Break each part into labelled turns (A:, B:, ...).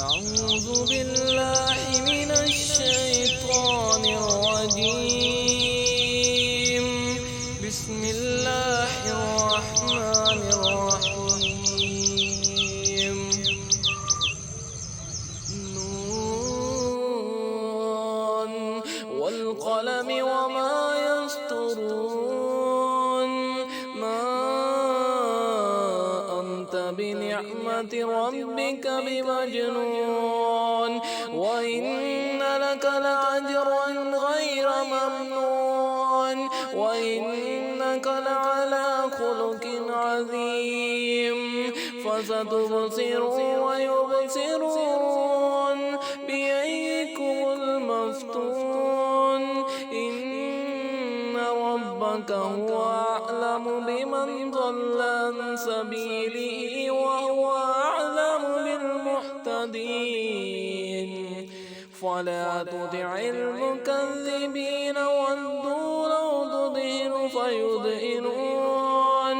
A: أعوذ بالله من الشيطان الرجيم. بسم الله الرحمن الرحيم. نون والقلم وما يسطرون. ما أنت بنعمة ربك بمجنون. وإن لك لأجرا غير ممنون. وإنك لعلى خلق عظيم. فستبصر ويبصرون بأيكم المفتون. إن ربك هو أعلم بمن ضل عن سبيله وهو أعلم بالمهتدين. فلا تطع المكذبين ودوا لو تدهن فيدهنون.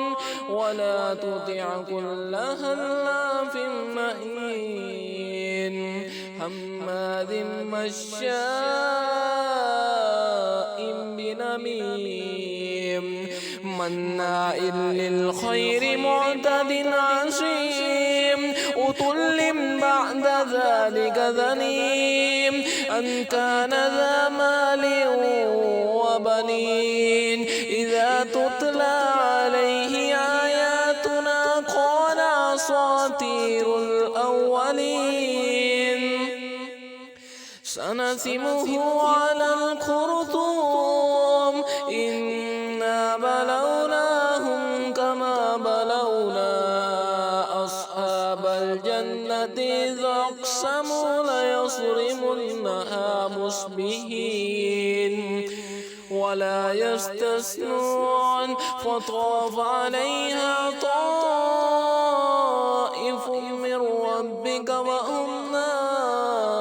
A: ولا تطع كل هلاف مهين هماز مشاء بنميم مناع للخير معتد عظيم عتل بعد ذلك زنيم أن كان ذا مال وبنين. إذا تتلى عليه آياتنا قال أساطير الأولين. سنسمه على الخرطوم. إنا بلوناهم كما بلونا أصحاب الجنة إذ أقسموا ليصرمنها مصبحين ولا يستثنون. فطاف عليها طائف من ربك وهم نائمون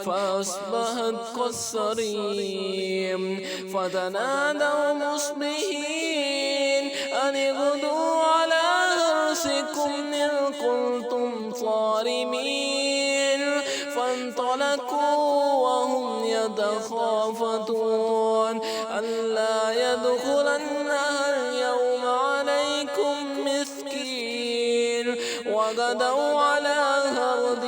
A: فأصبحت كالصريم. فتنادوا مصبحين أن اغدوا على حرثكم إن كنتم صارمين. فانطلقوا وهم يتخافتون ألا يدخلنها اليوم عليكم مسكين. وغدوا على هرد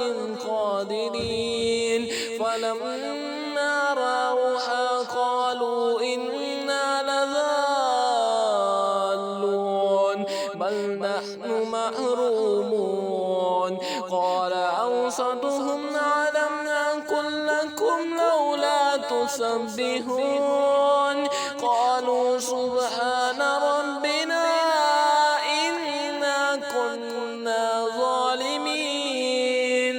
A: قادرين. فلما رأوها قالوا إنا لضالون بل نحن محرومون. قال أوسطهم ألم أقل لكم لولا تسبحون. قالوا سبحان ربنا إنا كنا ظالمين.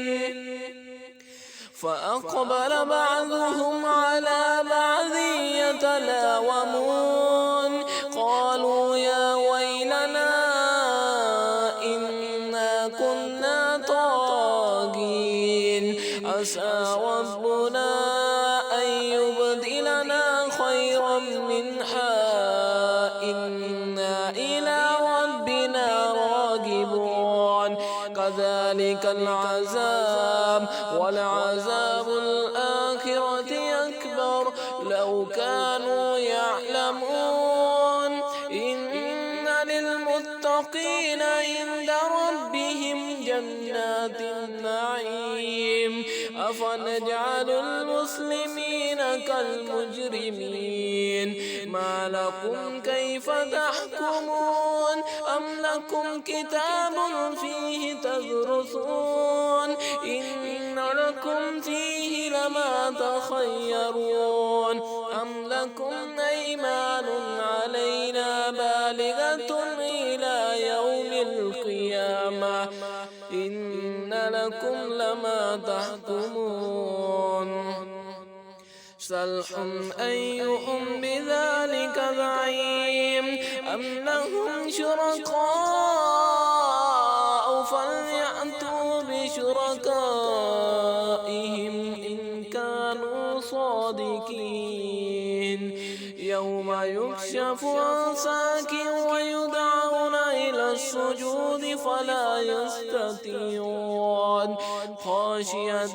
A: فأقبل بعضهم على بعض يتلاومون. قالوا يا ويلنا إنا كنا طاغين. عسى ربنا أن يبدلنا خيرا منها إنا إلى ربنا راغبون. كذلك العذاب ولعذاب الآخرة أكبر لو كانوا يعلمون. إن للمتقين عند ربهم جنات النعيم. أفنجعل المسلمين كالمجرمين. ما لكم كيف تحكمون. أم لكم كتاب فيه تدرسون. إن لكم فيه لما تخيرون. أم لكم أيمان علينا بالغة إلى يوم القيامة. إن لكم لما تحكمون. سلهم أيهم بذلك زعيم. أم لهم شركاء فليأتوا بشركائهم إن كانوا صادقين. يوم يكشف عن ساق ويدعون إلى السجود فلا يستطيعون. خاشية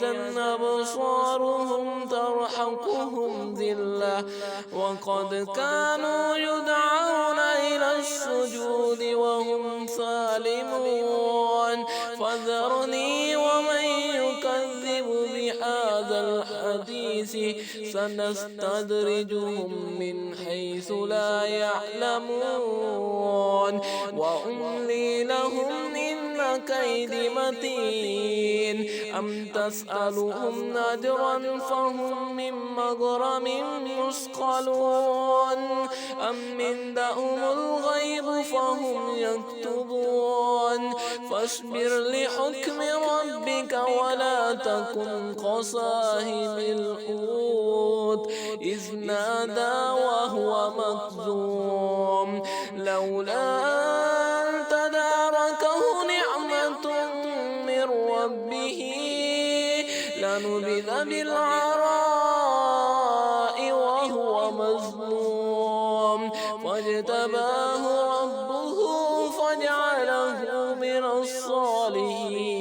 A: أبصارهم ترحقهم ذلة وقد كانوا يدعون إلى السجود وهم سالمون فذرني ومن يكذب بهذا الحديث سنستدرجهم من حيث لا يعلمون وأملي لهم إن كيدي متين أم تسألهم أجرا فهم من مغرم مثقلون أم عندهم الغيب فهم يكتبون فاصبر لحكم ربك ولا تكن كصاحب الحوت إذ نادى وهو مكظوم لولا أن تداركه نعمة من ربه لنبذ بالعراء وهو مذموم فاجتباه ربه فجعله من الصالحين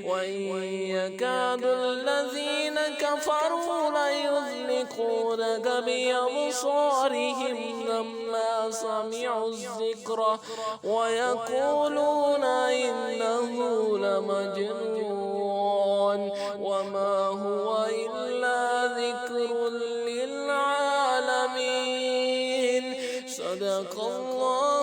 A: وإن يكاد الذين كفروا ليزلقونك بأبصارهم لما سمعوا الذكر ويقولون إنه لمجنون وما هو إلا ذكر للعالمين صدق الله